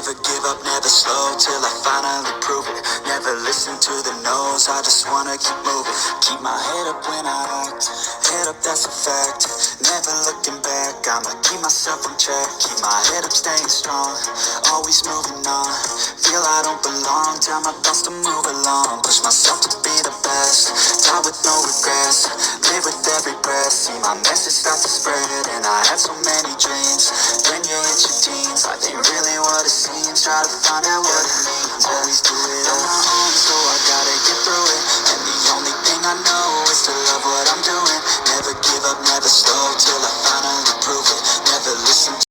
Never give up, never slow, till I finally prove it. Never listen to the no's, I just wanna keep moving. Keep my head up when I act, head up, that's a fact. Never looking back, I'ma keep myself on track. Keep my head up, staying strong, always moving on. Feel I don't belong, tell my thoughts to move along. Push myself to be the best, die with no regrets. Live with every breath, see my message start to spread. And I had so many dreams, when you hit your teens, life ain't really what it seems. Try to find out what it means, always do it on my own, so I gotta get through it. And the only thing I know is to love what I'm doing. Never give up, never slow, till I finally prove it. Never listen